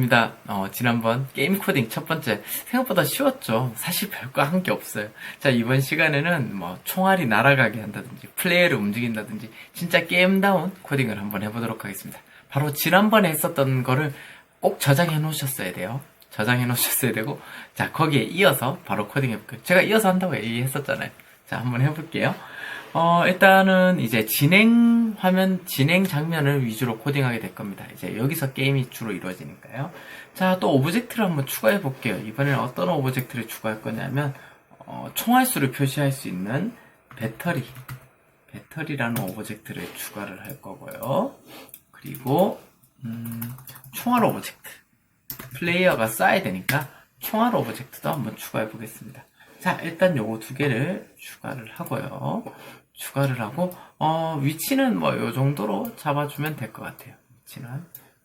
반갑습니다. 지난번 게임 코딩 첫 번째 생각보다 쉬웠죠. 사실 별거 한 게 없어요. 자, 이번 시간에는 총알이 날아가게 한다든지 플레이어를 움직인다든지 진짜 게임다운 코딩을 한번 해보도록 하겠습니다. 바로 지난번에 했었던 거를 꼭 저장해 놓으셨어야 돼요. 저장해 놓으셨어야 되고, 자, 거기에 이어서 바로 코딩 해볼게요. 제가 이어서 한다고 얘기했었잖아요. 자, 한번 해볼게요. 일단은 이제 화면 진행 장면을 위주로 코딩하게 될 겁니다. 이제 여기서 게임이 주로 이루어지니까요. 자, 또 오브젝트를 한번 추가해 볼게요. 이번에는 어떤 오브젝트를 추가할 거냐면, 총알수를 표시할 수 있는 배터리라는 오브젝트를 추가를 할 거고요. 그리고, 총알 오브젝트. 플레이어가 쏴야 되니까 총알 오브젝트도 한번 추가해 보겠습니다. 자, 일단 요거 두 개를 추가를 하고요. 추가를 하고, 위치는 요 정도로 잡아주면 될 것 같아요.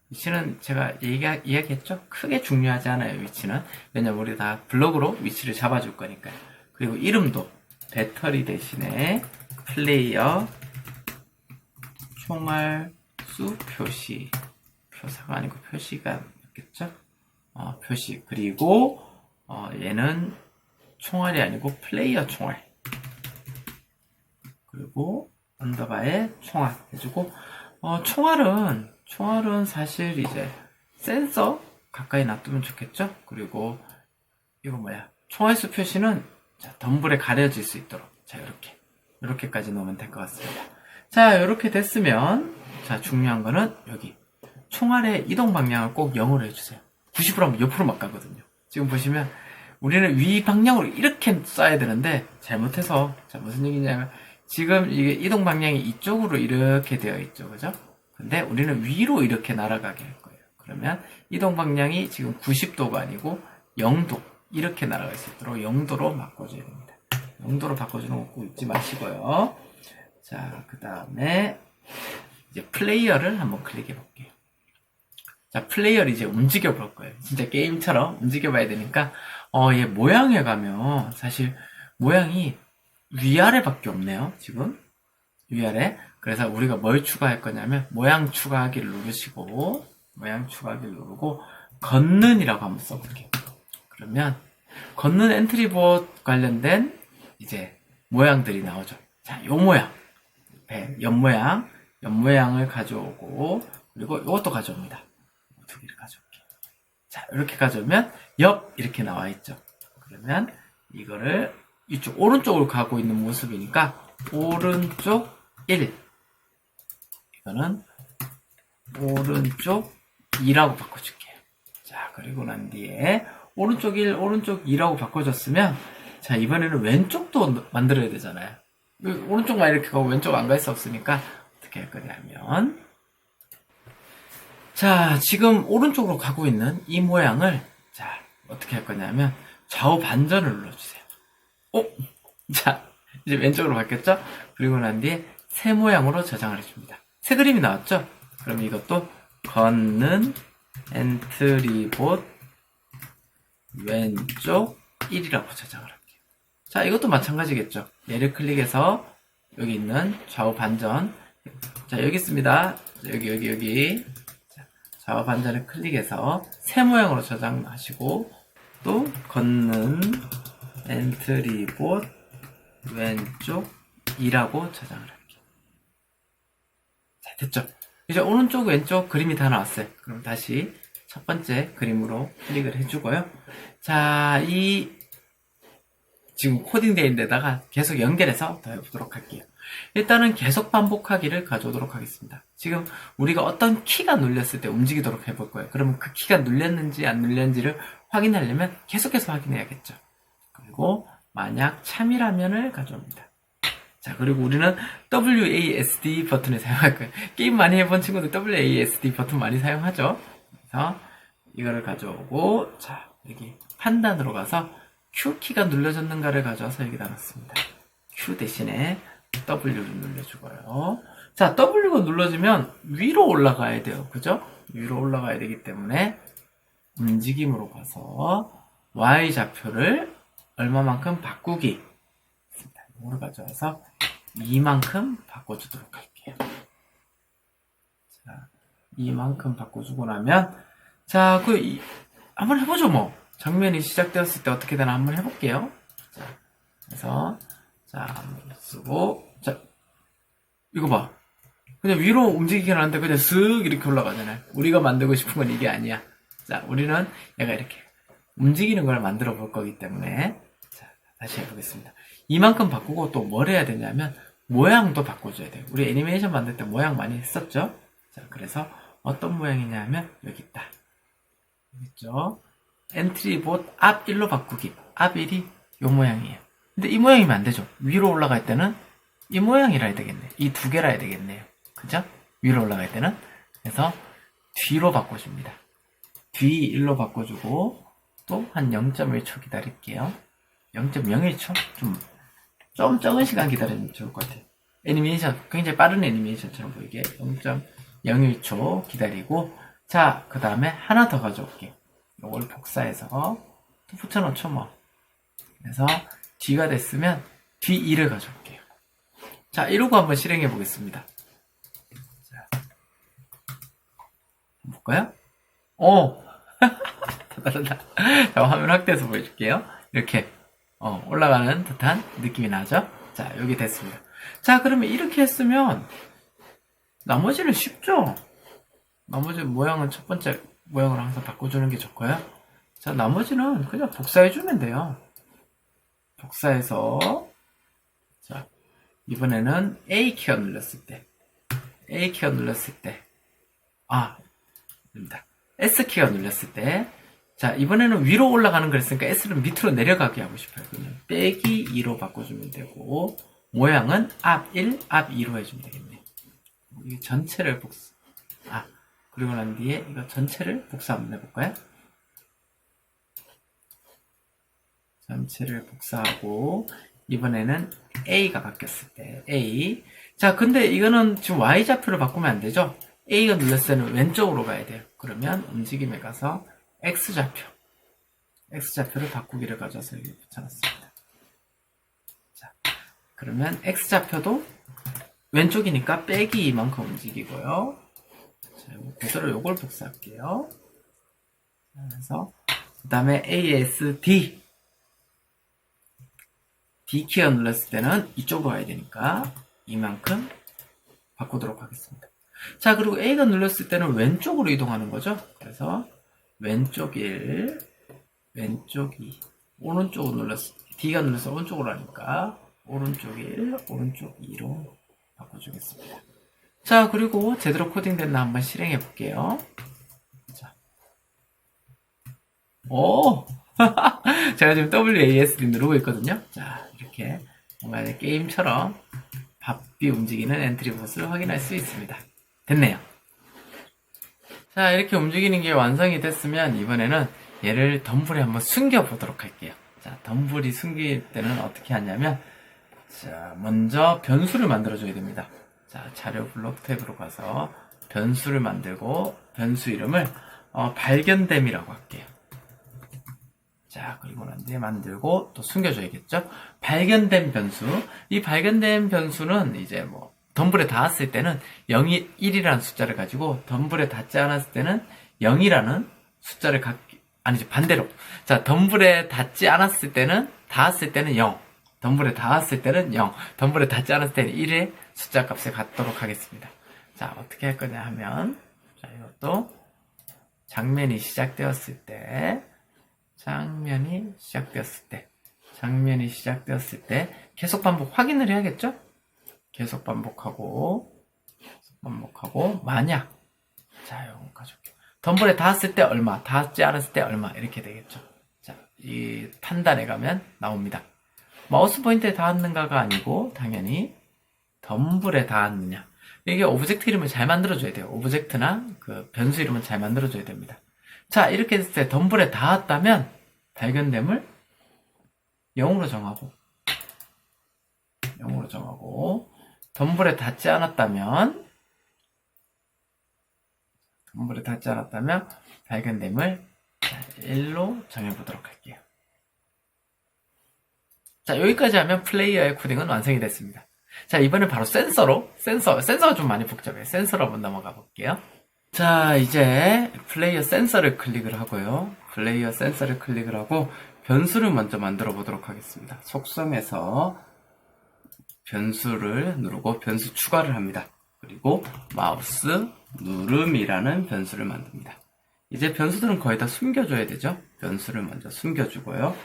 위치는 제가 이야기했죠? 크게 중요하지 않아요, 위치는. 왜냐면 우리 다 블록으로 위치를 잡아줄 거니까요. 그리고 이름도 배터리 대신에 플레이어 총알수 표시. 표사가 아니고 표시가 있겠죠? 표시. 그리고, 얘는 총알이 아니고 플레이어 총알. 그리고 언더바에 총알 해주고, 총알은 사실 이제 센서 가까이 놔두면 좋겠죠? 그리고 이거 총알수 표시는 덤불에 가려질 수 있도록, 자, 이렇게까지 놓으면 될 것 같습니다. 자, 이렇게 됐으면, 자, 중요한 거는 여기 총알의 이동 방향을 꼭 0으로 해주세요. 90으로 하면 옆으로 막 가거든요. 지금 보시면 우리는 위 방향으로 이렇게 쏴야 되는데 잘못해서, 자, 무슨 얘기냐면 지금 이게 이동 방향이 이쪽으로 이렇게 되어 있죠, 그죠? 근데 우리는 위로 이렇게 날아가게 할 거예요. 그러면 이동 방향이 지금 90도가 아니고 0도, 이렇게 날아갈 수 있도록 0도로 바꿔줘야 됩니다. 0도로 바꿔주는 거 꼭 잊지 마시고요. 자, 그 다음에 이제 플레이어를 한번 클릭해 볼게요. 자, 플레이어를 이제 움직여 볼 거예요. 진짜 게임처럼 움직여 봐야 되니까, 얘 모양에 가면 사실 모양이 위아래밖에 없네요, 지금. 위아래. 그래서 우리가 뭘 추가할 거냐면, 모양 추가하기를 누르시고, 걷는이라고 한번 써볼게요. 그러면, 걷는 엔트리봇 관련된 이제 모양들이 나오죠. 자, 요 모양. 옆모양을 가져오고, 그리고 이것도 가져옵니다. 두 개를 가져올게요. 자, 이렇게 가져오면, 이렇게 나와 있죠. 그러면, 이거를 이쪽 오른쪽으로 가고 있는 모습이니까 오른쪽 1, 이거는 오른쪽 2라고 바꿔줄게요. 자, 그리고 난 뒤에 오른쪽 1, 오른쪽 2라고 바꿔줬으면, 자, 이번에는 왼쪽도 만들어야 되잖아요. 오른쪽만 이렇게 가고 왼쪽 안 갈 수 없으니까 어떻게 할 거냐면, 자, 지금 오른쪽으로 가고 있는 이 모양을, 자, 어떻게 할 거냐면 좌우 반전을 눌러주세요. 자, 이제 왼쪽으로 바뀌었죠? 그리고 난 뒤에 새 모양으로 저장을 해줍니다. 새 그림이 나왔죠? 그럼 이것도 걷는 엔트리봇 왼쪽 1이라고 저장을 할게요. 자, 이것도 마찬가지겠죠? 얘를 클릭해서 여기 있는 좌우 반전, 자, 여기 있습니다. 여기. 자, 좌우 반전을 클릭해서 새 모양으로 저장하시고, 또 걷는 엔트리봇 왼쪽 2라고 저장을 할게요. 자, 됐죠? 이제 오른쪽 왼쪽 그림이 다 나왔어요. 그럼 다시 첫 번째 그림으로 클릭을 해주고요. 자, 지금 코딩되어 있는 데다가 계속 연결해서 더 해보도록 할게요. 일단은 계속 반복하기를 가져오도록 하겠습니다. 지금 우리가 어떤 키가 눌렸을 때 움직이도록 해볼 거예요. 그러면 그 키가 눌렸는지 안 눌렸는지를 확인하려면 계속해서 확인해야겠죠. 그리고 만약 참이라면을 가져옵니다. 자, 그리고 우리는 WASD 버튼을 사용할 거예요. 게임 많이 해본 친구들 WASD 버튼 많이 사용하죠. 그래서 이거를 가져오고, 자, 여기 판단으로 가서 Q키가 눌려졌는가를 가져와서 여기다 넣습니다. Q 대신에 W를 눌러주고요. 자, W가 눌러지면 위로 올라가야 돼요. 그죠? 위로 올라가야 되기 때문에 움직임으로 가서 Y좌표를 얼마만큼 바꾸기. 이걸 가져와서 2만큼 바꿔주도록 할게요. 자, 2만큼 바꿔주고 나면, 자, 한번 해보죠, 뭐. 장면이 시작되었을 때 어떻게 되나 한번 해볼게요. 자, 그래서, 자, 한번 쓰고, 자, 이거 봐. 그냥 위로 움직이긴 하는데 그냥 쓱 이렇게 올라가잖아요. 우리가 만들고 싶은 건 이게 아니야. 자, 우리는 얘가 이렇게 움직이는 걸 만들어 볼 거기 때문에, 자, 다시 해보겠습니다. 이만큼 바꾸고 또 뭘 해야 되냐면, 모양도 바꿔줘야 돼요. 우리 애니메이션 만들 때 모양 많이 했었죠? 자, 그래서 어떤 모양이냐면, 여기 있다. 여기 있죠? 엔트리봇 앞 1로 바꾸기. 앞 1이 이 모양이에요. 근데 이 모양이면 안 되죠. 위로 올라갈 때는 이 모양이라 해야 되겠네. 이 두 개라 해야 되겠네요. 그죠? 위로 올라갈 때는. 그래서 뒤로 바꿔줍니다. 뒤 1로 바꿔주고 또 한 0.1초 기다릴게요. 0.01초? 좀 적은 시간 기다리면 좋을 것 같아요. 애니메이션, 굉장히 빠른 애니메이션처럼 보이게 0.01초 기다리고, 자, 그 다음에 하나 더 가져올게요. 이걸 복사해서 또 붙여놓죠, 뭐. 그래서 뒤가 됐으면 뒤 2를 가져올게요. 자, 이러고 한번 실행해 보겠습니다. 자, 볼까요? 자, 화면 확대해서 보여줄게요. 이렇게 올라가는 듯한 느낌이 나죠? 자, 여기 됐습니다. 자, 그러면 이렇게 했으면 나머지는 쉽죠? 나머지 모양은 첫 번째 모양으로 항상 바꿔주는 게 좋고요. 자, 나머지는 그냥 복사해주면 돼요. 복사해서, 자, 이번에는 A 키어 눌렀을 때, 됩니다. S 키어 눌렀을 때, 자, 이번에는 위로 올라가는 걸 했으니까 S를 밑으로 내려가게 하고 싶어요. 그냥 빼기 2로 바꿔주면 되고, 모양은 앞 1, 앞 2로 해주면 되겠네요. 이 전체를 그리고 난 뒤에 이거 전체를 복사 한번 해볼까요? 전체를 복사하고, 이번에는 A가 바뀌었을 때, A. 자, 근데 이거는 지금 Y좌표를 바꾸면 안 되죠? A가 눌렀을 때는 왼쪽으로 가야 돼요. 그러면 움직임에 가서 X좌표를 바꾸기를 가져서 여기 붙여놨습니다. 자, 그러면 X좌표도 왼쪽이니까 빼기 이만큼 움직이고요. 자, 그대로 요걸 복사할게요. 그래서, 그 다음에 ASD. D키어 눌렀을 때는 이쪽으로 가야 되니까 이만큼 바꾸도록 하겠습니다. 자, 그리고 A가 눌렀을 때는 왼쪽으로 이동하는 거죠. 그래서 왼쪽 1, 왼쪽 2, 오른쪽으로 D가 눌러서 오른쪽으로 하니까 오른쪽 1, 오른쪽 2로 바꿔주겠습니다. 자, 그리고 제대로 코딩됐나 한번 실행해 볼게요. 자, 제가 지금 WASD 누르고 있거든요. 자, 이렇게 뭔가 게임처럼 바삐 움직이는 엔트리봇을 확인할 수 있습니다. 됐네요. 자, 이렇게 움직이는 게 완성이 됐으면 이번에는 얘를 덤블에 한번 숨겨 보도록 할게요. 자, 덤블이 숨길 때는 어떻게 하냐면, 자, 먼저 변수를 만들어 줘야 됩니다. 자, 자료 블록 탭으로 가서 변수를 만들고, 변수 이름을 발견됨이라고 할게요. 자, 그리고 난 뒤에 만들고 또 숨겨줘야겠죠? 발견된 변수. 이 발견된 변수는 이제 뭐 덤블에 닿았을 때는 0이 1이라는 숫자를 가지고, 덤블에 닿지 않았을 때는 0이라는 숫자를 아니지, 반대로. 자, 덤블에 닿지 않았을 때는, 닿았을 때는 0. 덤블에 닿았을 때는 0. 덤블에 닿지 않았을 때는 1의 숫자 값을 갖도록 하겠습니다. 자, 어떻게 할 거냐 하면, 자, 이것도 장면이 시작되었을 때, 계속 반복 확인을 해야겠죠? 계속 반복하고, 만약, 자, 이거 가져올게요. 덤블에 닿았을 때 얼마, 닿지 않았을 때 얼마, 이렇게 되겠죠. 자, 이 판단에 가면 나옵니다. 마우스 포인터에 닿았는가가 아니고, 당연히, 덤블에 닿았느냐. 이게 오브젝트 이름을 잘 만들어줘야 돼요. 오브젝트나 그 변수 이름을 잘 만들어줘야 됩니다. 자, 이렇게 했을 때 덤블에 닿았다면 발견됨을 0으로 정하고, 덤블에 닿지 않았다면 발견됨을 1로 정해보도록 할게요. 자, 여기까지 하면 플레이어의 코딩은 완성이 됐습니다. 자, 이번엔 바로 센서가 좀 많이 복잡해요. 센서로 한번 넘어가 볼게요. 자, 이제 플레이어 센서를 클릭을 하고요. 플레이어 센서를 클릭을 하고 변수를 먼저 만들어 보도록 하겠습니다. 속성에서 변수를 누르고 변수 추가를 합니다. 그리고 마우스 누름이라는 변수를 만듭니다. 이제 변수들은 거의 다 숨겨줘야 되죠. 변수를 먼저 숨겨주고요.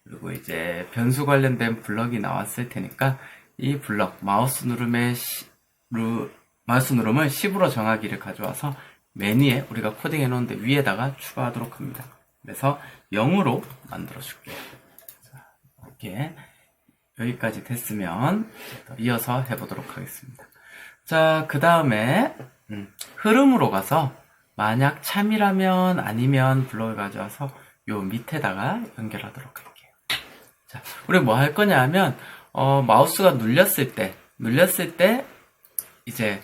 그리고 이제 변수 관련된 블럭이 나왔을 테니까 이 블럭 마우스 누름을 10으로 정하기를 가져와서 메뉴에 우리가 코딩해 놓은데 위에다가 추가하도록 합니다. 그래서 0으로 만들어 줄게요. 이렇게 여기까지 됐으면 이어서 해보도록 하겠습니다. 자, 그 다음에 흐름으로 가서 만약 참이라면 아니면 블록을 가져와서 요 밑에다가 연결하도록 할게요. 자, 우리 뭐 할 거냐 하면 마우스가 눌렸을 때 이제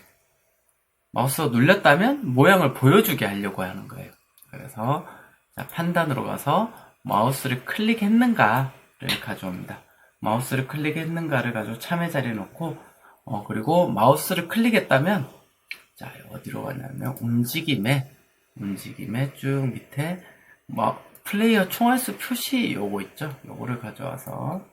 마우스가 눌렸다면 모양을 보여주게 하려고 하는 거예요. 그래서 자, 판단으로 가서 마우스를 클릭했는가를 가져옵니다. 마우스를 클릭했는가를 가지고 참의 자리에 놓고 그리고 마우스를 클릭했다면 자, 어디로 가냐면 움직임에 쭉 밑에 플레이어 총알수 표시 요거 있죠? 요거를 가져와서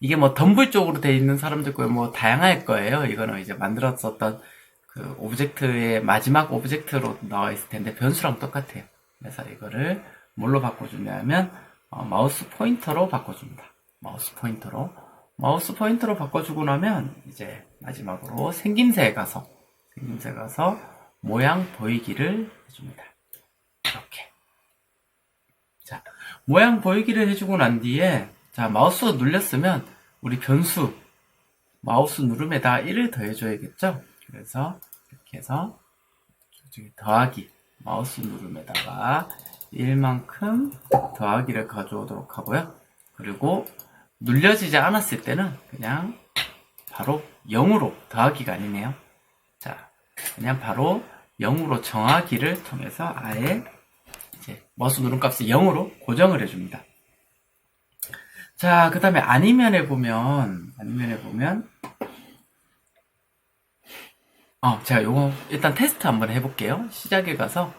이게 뭐 덤블 쪽으로 돼 있는 사람도 있고 뭐 다양할 거예요. 이거는 이제 만들었었던 그 오브젝트의 마지막 오브젝트로 나와 있을 텐데 변수랑 똑같아요. 그래서 이거를 뭘로 바꿔주냐면 마우스 포인터로 바꿔줍니다. 마우스 포인터로 바꿔주고 나면 이제 마지막으로 생김새에 가서 모양 보이기를 해줍니다. 이렇게. 자, 모양 보이기를 해주고 난 뒤에 자, 마우스가 눌렸으면 우리 변수 마우스 누름에다 1을 더해줘야겠죠? 그래서 이렇게 해서 더하기 마우스 누름에다가 1만큼 더하기를 가져오도록 하고요. 그리고 눌려지지 않았을 때는 그냥 바로 0으로 더하기가 아니네요. 자, 그냥 바로 0으로 정하기를 통해서 아예 이제 마우스 누름 값을 0으로 고정을 해줍니다. 자, 그 다음에 아니면에 보면 제가 요거 일단 테스트 한번 해볼게요. 시작에 가서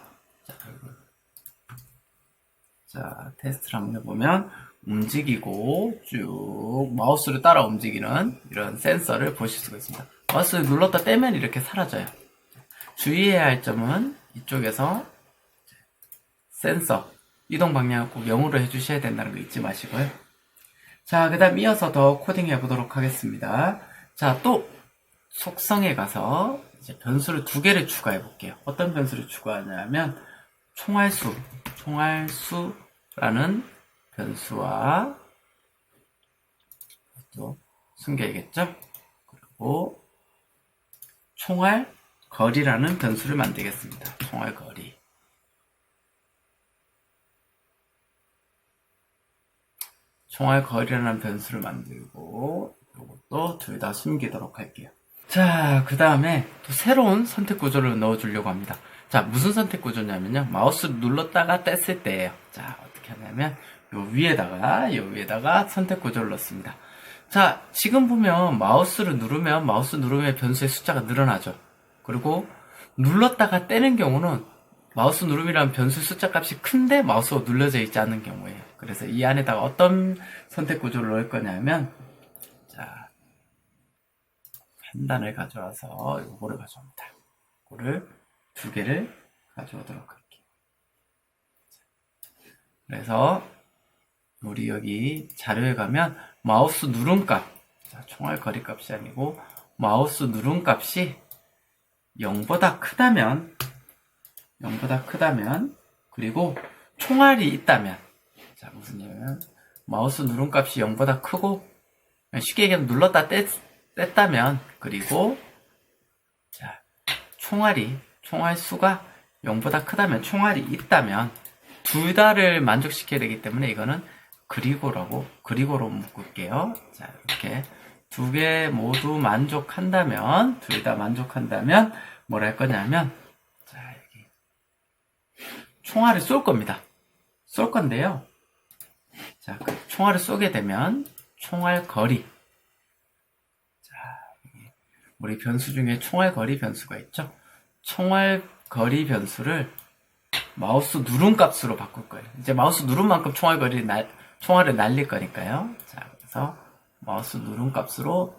자, 테스트를 한번 해보면 움직이고 쭉 마우스를 따라 움직이는 이런 센서를 보실 수가 있습니다. 마우스를 눌렀다 떼면 이렇게 사라져요. 주의해야 할 점은 이쪽에서 센서 이동 방향을 꼭 0으로 해주셔야 된다는 거 잊지 마시고요. 자, 그 다음 이어서 더 코딩 해보도록 하겠습니다. 자, 또 속성에 가서 이제 변수를 2개를 추가해 볼게요. 어떤 변수를 추가하냐면 총알수라는 변수와 또 숨겨야겠죠? 그리고 총알거리라는 변수를 만들겠습니다. 총알거리라는 변수를 만들고 이것도 둘 다 숨기도록 할게요. 자, 그 다음에 또 새로운 선택 구조를 넣어주려고 합니다. 자, 무슨 선택 구조냐면요. 마우스를 눌렀다가 뗐을 때예요. 자, 어떻게 하냐면 요 위에다가 선택 구조를 넣습니다. 자, 지금 보면 마우스를 누르면 마우스 누르면 변수의 숫자가 늘어나죠. 그리고 눌렀다가 떼는 경우는 마우스 누름이라는 변수 숫자 값이 큰데 마우스가 눌러져 있지 않은 경우예요. 그래서 이 안에다가 어떤 선택 구조를 넣을 거냐면 자, 판단을 가져와서 요거를 가져옵니다. 요거를 2개를 가져오도록 할게요. 그래서 우리 여기 자료에 가면 마우스 누름값, 총알 거리 값이 아니고 마우스 누름값이 0보다 크다면 그리고 총알이 있다면 자, 무슨 얘기냐면 마우스 누름값이 0보다 크고 쉽게 얘기하면 눌렀다 뗐다면 그리고 자, 총알 수가 0보다 크다면 총알이 있다면 둘 다를 만족시켜야 되기 때문에 이거는 그리고로 묶을게요. 자, 이렇게 2개 모두 만족한다면 둘 다 만족한다면 뭐라 할 거냐면 자, 여기 총알을 쏠 겁니다. 쏠 건데요. 자, 그 총알을 쏘게 되면 총알 거리. 자, 우리 변수 중에 총알 거리 변수가 있죠. 총알 거리 변수를 마우스 누른 값으로 바꿀 거예요. 이제 마우스 누른 만큼 총알을 날릴 거니까요. 자, 그래서 마우스 누른 값으로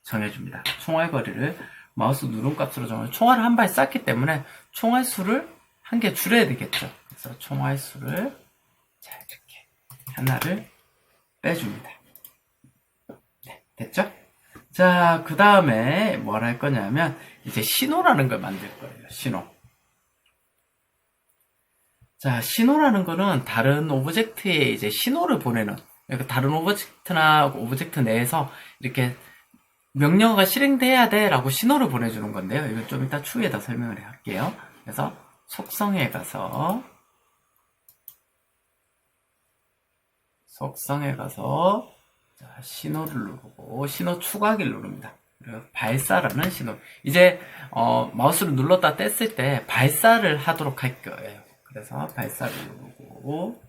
정해줍니다. 총알 거리를 마우스 누른 값으로 정해. 총알을 한 발 쐈기 때문에 총알 수를 한 개 줄여야 되겠죠. 그래서 총알 수를 자, 이렇게 하나를 빼줍니다. 네, 됐죠? 자, 그 다음에 뭘 할 거냐면 이제 신호라는 걸 만들 거예요. 신호. 자, 신호라는 거는 다른 오브젝트에 이제 신호를 보내는, 그러니까 다른 오브젝트나 오브젝트 내에서 이렇게 명령어가 실행돼야 돼 라고 신호를 보내주는 건데요. 이거 좀 이따 추후에다 설명을 할게요. 그래서 속성에 가서 자, 신호를 누르고 신호 추가하기를 누릅니다. 그리고 발사라는 신호. 이제 마우스를 눌렀다 뗐을 때 발사를 하도록 할 거예요. 그래서 발사를 누르고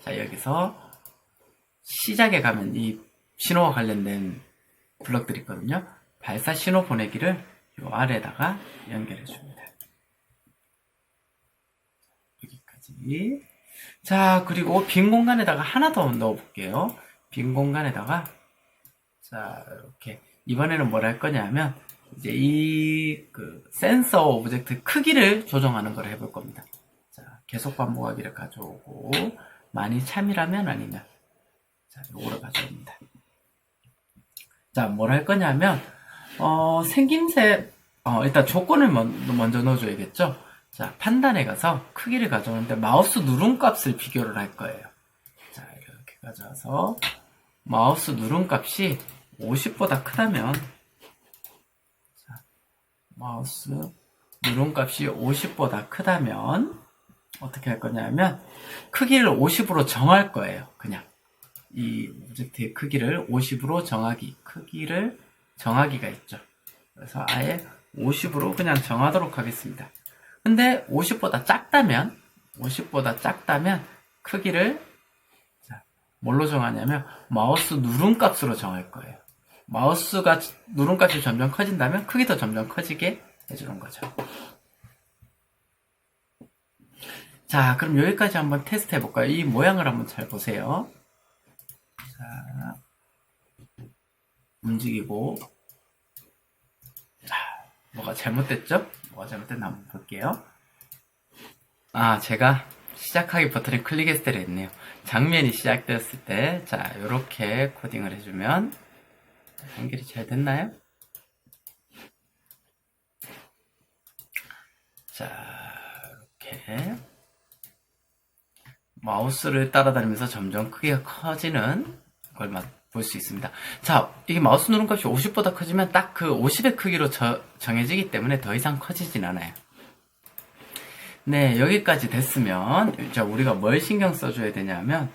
자, 여기서 시작에 가면 이 신호와 관련된 블럭들이 있거든요. 발사 신호 보내기를 요 아래에다가 연결해 줍니다. 여기까지. 자, 그리고 빈 공간에다가 하나 더 넣어 볼게요. 빈 공간에다가 자, 이렇게 이번에는 뭘 할 거냐면 이제 이 센서 오브젝트 크기를 조정하는 걸 해볼 겁니다. 자, 계속 반복하기를 가져오고 많이 참이라면 아니면 자, 요거를 가져옵니다. 자, 뭘 할 거냐면 생김새 일단 조건을 먼저 넣어줘야겠죠. 자, 판단에 가서 크기를 가져오는데 마우스 누른 값을 비교를 할 거예요. 자, 이렇게 가져와서 마우스 누른 값이 50보다 크다면 자, 마우스 누른 값이 50보다 크다면 어떻게 할 거냐면 크기를 50으로 정할 거예요. 그냥 이 오브젝트의 크기를 50으로 크기를 정하기가 있죠. 그래서 아예 50으로 그냥 정하도록 하겠습니다. 근데 50보다 작다면 크기를 자, 뭘로 정하냐면 마우스 누른 값으로 정할 거예요. 마우스가 누른 값이 점점 커진다면 크기도 점점 커지게 해주는 거죠. 자, 그럼 여기까지 한번 테스트 해볼까요? 이 모양을 한번 잘 보세요. 자, 움직이고 자, 뭐가 잘못됐죠? 뭐가 잘못됐나 한번 볼게요. 아, 제가 시작하기 버튼을 클릭했을 때 했네요. 장면이 시작되었을 때 자, 이렇게 코딩을 해주면 연결이 잘 됐나요? 자, 이렇게 마우스를 따라다니면서 점점 크기가 커지는 걸 볼 수 있습니다. 자, 이게 마우스 누른 값이 50보다 커지면 딱 그 50의 크기로 정해지기 때문에 더 이상 커지진 않아요. 네, 여기까지 됐으면 자, 우리가 뭘 신경 써줘야 되냐면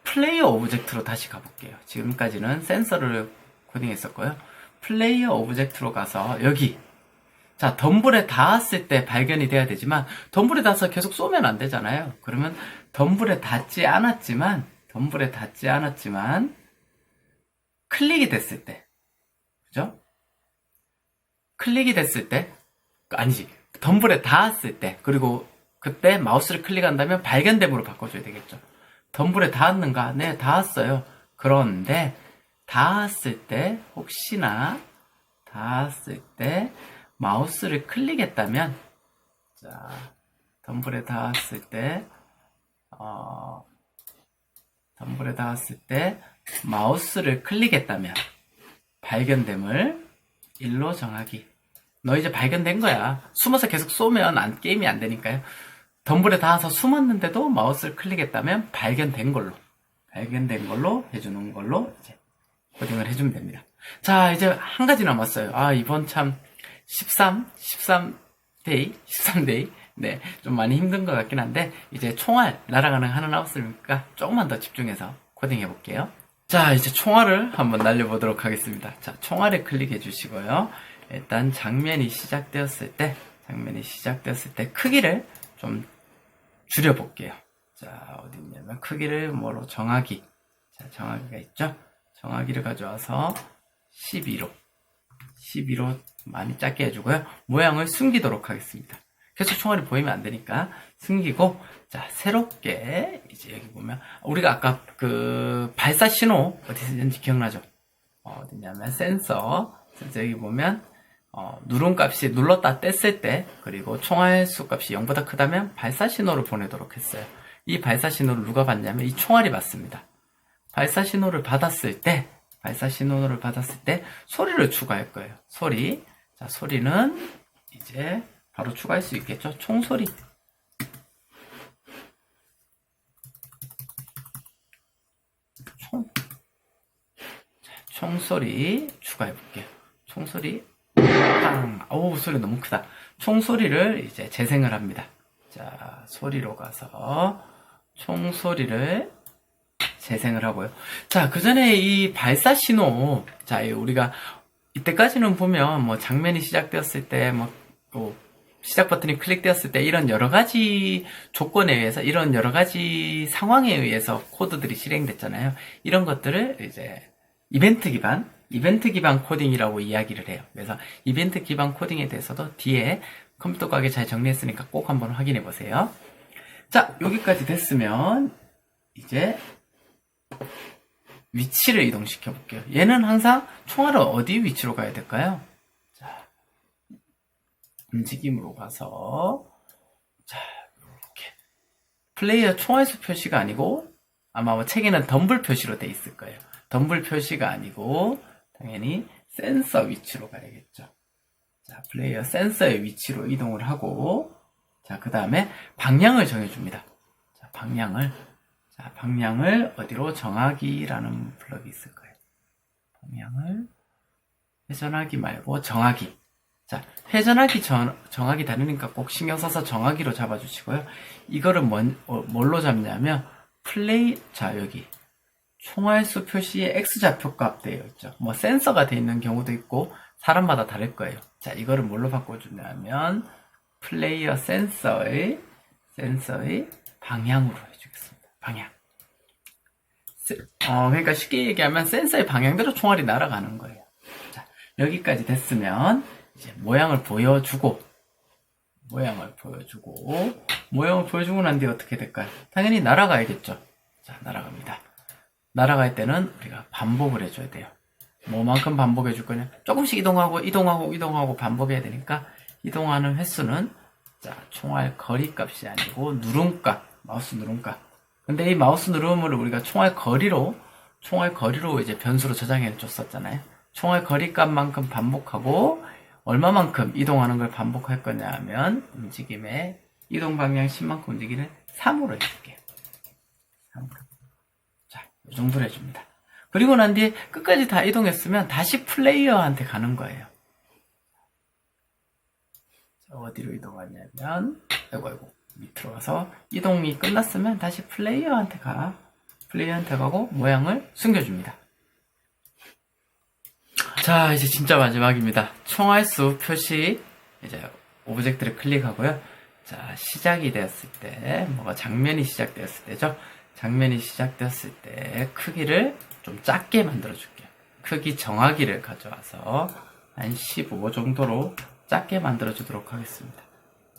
플레이어 오브젝트로 다시 가볼게요. 지금까지는 센서를 코딩했었고요. 플레이어 오브젝트로 가서 여기 자, 덤불에 닿았을 때 발견이 돼야 되지만 덤불에 닿아서 계속 쏘면 안 되잖아요. 그러면 덤불에 닿지 않았지만 클릭이 됐을 때 그죠? 클릭이 됐을 때 아니지, 덤불에 닿았을 때 그리고 그때 마우스를 클릭한다면 발견됨으로 바꿔줘야 되겠죠. 덤불에 닿았는가? 네, 닿았어요. 그런데 닿았을 때 혹시나 닿았을 때 마우스를 클릭했다면 자, 덤불에 닿았을 때 마우스를 클릭했다면 발견됨을 1로 정하기. 너 이제 발견된 거야. 숨어서 계속 쏘면 게임이 안 되니까요. 덤불에 닿아서 숨었는데도 마우스를 클릭했다면 발견된 걸로 해주는 걸로 이제 코딩을 해주면 됩니다. 자, 이제 한 가지 남았어요. 아, 이번 참 13데이. 네, 좀 많이 힘든 것 같긴 한데, 이제 총알 날아가는 거 하나 남았으니까 조금만 더 집중해서 코딩 해볼게요. 자, 이제 총알을 한번 날려보도록 하겠습니다. 자, 총알에 클릭해 주시고요. 일단 장면이 시작되었을 때 크기를 좀 줄여볼게요. 자, 어디 있냐면 크기를 뭐로 정하기. 자, 정하기가 있죠? 정하기를 가져와서 12로 많이 작게 해주고요. 모양을 숨기도록 하겠습니다. 계속 총알이 보이면 안 되니까 숨기고, 자, 새롭게, 이제 여기 보면, 우리가 아까 그 발사 신호 어디서 있는지 기억나죠? 어디냐면 센서 여기 보면, 누른 값이 눌렀다 뗐을 때, 그리고 총알 수 값이 0보다 크다면 발사 신호를 보내도록 했어요. 이 발사 신호를 누가 받냐면 이 총알이 받습니다. 발사 신호를 받았을 때 소리를 추가할 거예요. 소리. 자, 소리는 이제 바로 추가할 수 있겠죠. 총소리. 총소리 추가해 볼게요. 총소리. 빵. 오, 소리 너무 크다. 총소리를 이제 재생을 합니다. 자, 소리로 가서 총소리를 재생을 하고요. 자, 그 전에 이 발사 신호. 자, 우리가 이때까지는 보면 뭐 장면이 시작되었을 때 또 시작 버튼이 클릭되었을 때 이런 여러 가지 조건에 의해서 이런 여러 가지 상황에 의해서 코드들이 실행됐잖아요. 이런 것들을 이제 이벤트 기반 코딩이라고 이야기를 해요. 그래서 이벤트 기반 코딩에 대해서도 뒤에 컴퓨터 과학에 잘 정리했으니까 꼭 한번 확인해 보세요. 자, 여기까지 됐으면 이제 위치를 이동시켜 볼게요. 얘는 항상 총알을 어디 위치로 가야 될까요? 자, 움직임으로 가서, 자, 이렇게 플레이어 총알수 표시가 아니고 아마 책에는 덤블 표시로 돼 있을 거예요. 덤블 표시가 아니고 당연히 센서 위치로 가야겠죠. 자, 플레이어 센서의 위치로 이동을 하고, 자, 그 다음에 방향을 정해줍니다. 자, 방향을 어디로 정하기라는 블럭이 있을 거예요. 방향을 회전하기 말고 정하기. 자, 회전하기, 정하기 다르니까 꼭 신경 써서 정하기로 잡아주시고요. 이거를 뭘로 잡냐면 자, 여기 총알수 표시에 X좌표 값 되어 있죠. 뭐 센서가 되어 있는 경우도 있고 사람마다 다를 거예요. 자, 이거를 뭘로 바꿔주냐면 플레이어 센서의 방향으로 해주겠습니다. 방향. 그러니까 쉽게 얘기하면 센서의 방향대로 총알이 날아가는 거예요. 자, 여기까지 됐으면 이제 모양을 보여주고 난 뒤에 어떻게 될까요? 당연히 날아가야겠죠. 자, 날아갑니다. 날아갈 때는 우리가 반복을 해줘야 돼요. 뭐만큼 반복해 줄 거냐? 조금씩 이동하고 반복해야 되니까 이동하는 횟수는, 자, 총알 거리 값이 아니고 누름값, 마우스 누름값. 근데 이 마우스 누름을 우리가 총알 거리로 이제 변수로 저장해 줬었잖아요. 총알 거리 값만큼 반복하고 얼마만큼 이동하는 걸 반복할 거냐 하면 움직임의 이동 방향 10만큼 움직이는 3으로 해줄게요. 3으로. 자, 이 정도로 해줍니다. 그리고 난 뒤에 끝까지 다 이동했으면 다시 플레이어한테 가는 거예요. 자, 어디로 이동하냐면, 아이고, 밑으로 가서 이동이 끝났으면 다시 플레이어한테 가고 모양을 숨겨줍니다. 자, 이제 진짜 마지막입니다. 총알수 표시, 이제 오브젝트를 클릭하고요. 자, 시작이 되었을 때, 장면이 시작되었을 때죠. 장면이 시작되었을 때 크기를 좀 작게 만들어 줄게요. 크기 정하기를 가져와서 한 15 정도로 작게 만들어 주도록 하겠습니다.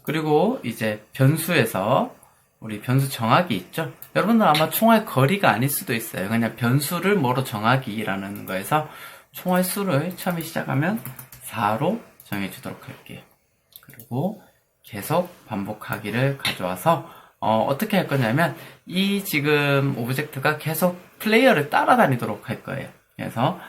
그리고 이제 변수에서 우리 변수 정하기 있죠? 여러분들 아마 총알 거리가 아닐 수도 있어요. 그냥 변수를 뭐로 정하기라는 거에서 총알 수를 처음에 시작하면 4로 정해주도록 할게요. 그리고 계속 반복하기를 가져와서 어떻게 할 거냐면 이 지금 오브젝트가 계속 플레이어를 따라다니도록 할 거예요. 그래서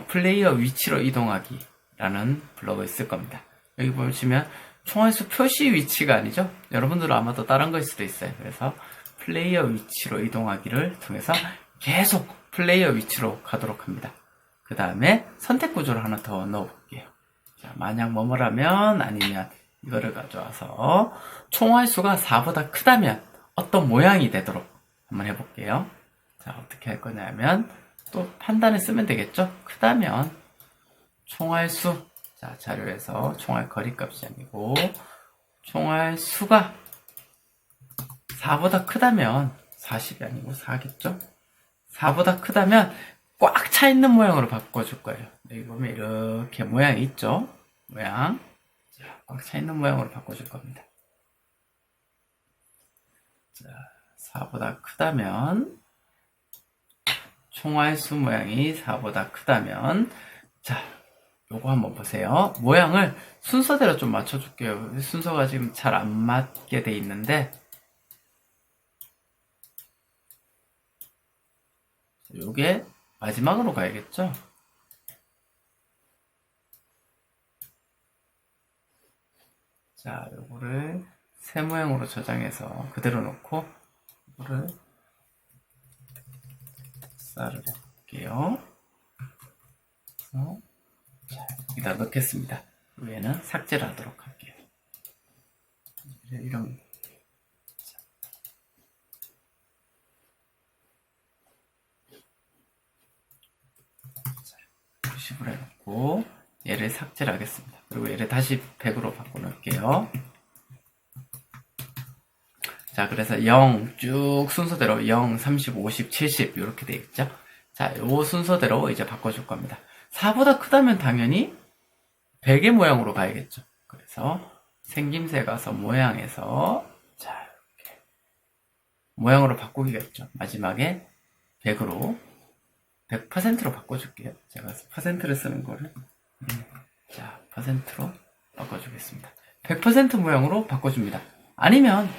플레이어 위치로 이동하기라는 블럭을 쓸 겁니다. 여기 보시면 총알수 표시 위치가 아니죠? 여러분들은 아마 또 다른 거일 수도 있어요. 그래서 플레이어 위치로 이동하기를 통해서 계속 플레이어 위치로 가도록 합니다. 그 다음에 선택 구조를 하나 더 넣어볼게요. 자, 만약 뭐뭐라면 아니면 이거를 가져와서 총알수가 4보다 크다면 어떤 모양이 되도록 한번 해볼게요. 자, 어떻게 할 거냐면 또 판단을 쓰면 되겠죠? 크다면 총알수, 자, 자료에서 총알 거리 값이 아니고 총알수가 4보다 크다면 40이 아니고 4겠죠? 4보다 크다면 꽉 차 있는 모양으로 바꿔줄 거예요. 여기 보면 이렇게 모양이 있죠? 모양. 자, 꽉 차 있는 모양으로 바꿔줄 겁니다. 자, 4보다 크다면, 총알수 모양이 4보다 크다면, 자, 요거 한번 보세요. 모양을 순서대로 좀 맞춰줄게요. 순서가 지금 잘 안 맞게 돼 있는데, 요게 마지막으로 가야겠죠? 자, 요거를 새 모양으로 저장해서 그대로 놓고, 이거를 쌀을 해볼게요. 자, 여기다 넣겠습니다. 위에는 삭제를 하도록 할게요. 이런, 표시를 해놓고, 얘를 삭제를 하겠습니다. 그리고 얘를 다시 100으로 바꿔놓을게요. 자, 그래서 0 쭉 순서대로 0, 30, 50, 70 이렇게 되어 있죠. 자, 요 순서대로 이제 바꿔줄 겁니다. 4보다 크다면 당연히 100의 모양으로 가야겠죠. 그래서 생김새 가서 모양에서 자, 이렇게 모양으로 바꾸기가 있죠. 마지막에 100으로 100%로 바꿔줄게요. 제가 퍼센트를 쓰는 거를 자, 퍼센트로 바꿔주겠습니다. 100% 모양으로 바꿔줍니다. 아니면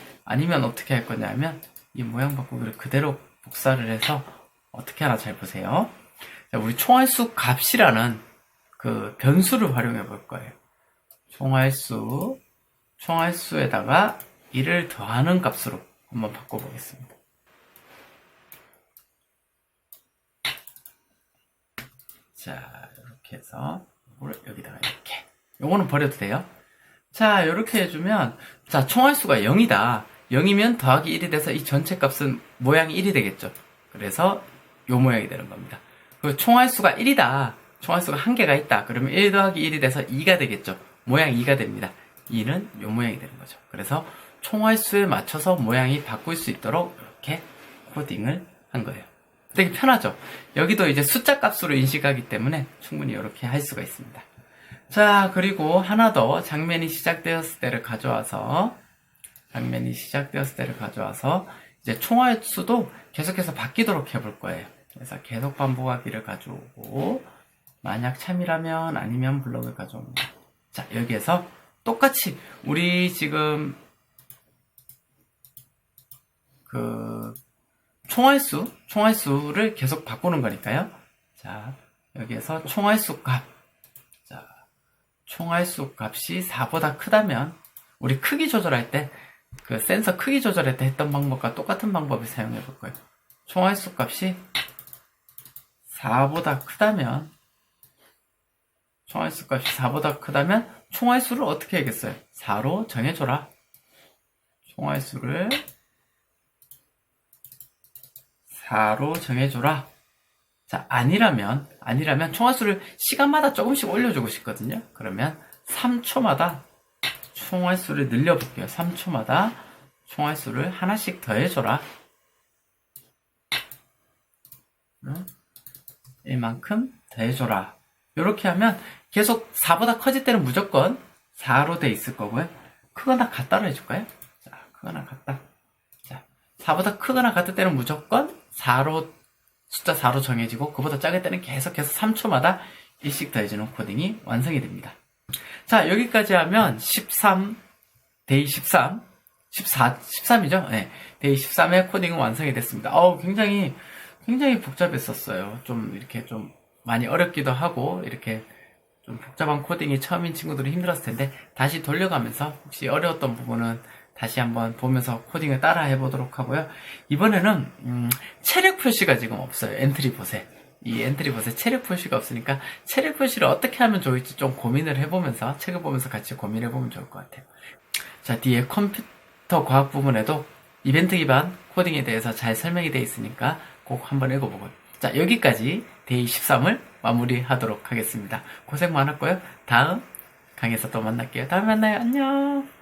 어떻게 할 거냐면 이 모양 바꾸기를 그대로 복사를 해서 어떻게 하나 잘 보세요. 자, 우리 총알수 값이라는 그 변수를 활용해 볼 거예요. 총알수에다가 1을 더하는 값으로 한번 바꿔보겠습니다. 자, 이렇게 해서 여기다가 이렇게. 요거는 버려도 돼요. 자, 이렇게 해주면, 자, 총알수가 0이다. 0이면 더하기 1이 돼서 이 전체 값은 모양이 1이 되겠죠. 그래서 요 모양이 되는 겁니다. 그리고 총알수가 1이다. 총알수가 한 개가 있다. 그러면 1 더하기 1이 돼서 2가 되겠죠. 모양 2가 됩니다. 2는 요 모양이 되는 거죠. 그래서 총알수에 맞춰서 모양이 바꿀 수 있도록 이렇게 코딩을 한 거예요. 되게 편하죠. 여기도 이제 숫자 값으로 인식하기 때문에 충분히 이렇게 할 수가 있습니다. 자, 그리고 하나 더 장면이 시작되었을 때를 가져와서 이제 총알수도 계속해서 바뀌도록 해볼 거예요. 그래서 계속 반복하기를 가져오고 만약 참이라면 아니면 블럭을 가져옵니다. 자, 여기에서 똑같이 우리 지금 그 총알수를 계속 바꾸는 거니까요. 자, 여기에서 총알수 값. 자, 총알수 값이 4보다 크다면, 우리 크기 조절할 때, 그 센서 크기 조절할 때 했던 방법과 똑같은 방법을 사용해 볼 거예요. 총알수 값이 4보다 크다면, 총알수를 어떻게 하겠어요? 4로 정해줘라. 총알수를 4로 정해줘라. 자, 아니라면 총알수를 시간마다 조금씩 올려주고 싶거든요. 그러면 3초마다 총알수를 늘려볼게요. 3초마다 총알수를 하나씩 더해줘라. 이만큼 더해줘라. 이렇게 하면 계속 4보다 커질 때는 무조건 4로 돼 있을 거고요. 크거나 같다로 해줄까요? 자, 크거나 같다. 자, 4보다 크거나 같을 때는 무조건 숫자 4로 정해지고 그보다 작을 때는 계속해서 3초마다 1씩 더해지는 코딩이 완성이 됩니다. 자, 여기까지 하면 데이 13이죠? 네, 데이 13의 코딩은 완성이 됐습니다. 굉장히 복잡했었어요. 좀 이렇게 좀 많이 어렵기도 하고 이렇게 좀 복잡한 코딩이 처음인 친구들이 힘들었을 텐데 다시 돌려가면서 혹시 어려웠던 부분은 다시 한번 보면서 코딩을 따라 해보도록 하고요. 이번에는 체력 표시가 지금 없어요. 엔트리봇에. 이 엔트리봇에 체력 표시가 없으니까 체력 표시를 어떻게 하면 좋을지 좀 고민을 해보면서 책을 보면서 같이 고민해보면 좋을 것 같아요. 자, 뒤에 컴퓨터 과학 부분에도 이벤트 기반 코딩에 대해서 잘 설명이 되어 있으니까 꼭 한번 읽어보고. 자, 여기까지 데이 13을 마무리하도록 하겠습니다. 고생 많았고요. 다음 강의에서 또 만날게요. 다음에 만나요. 안녕.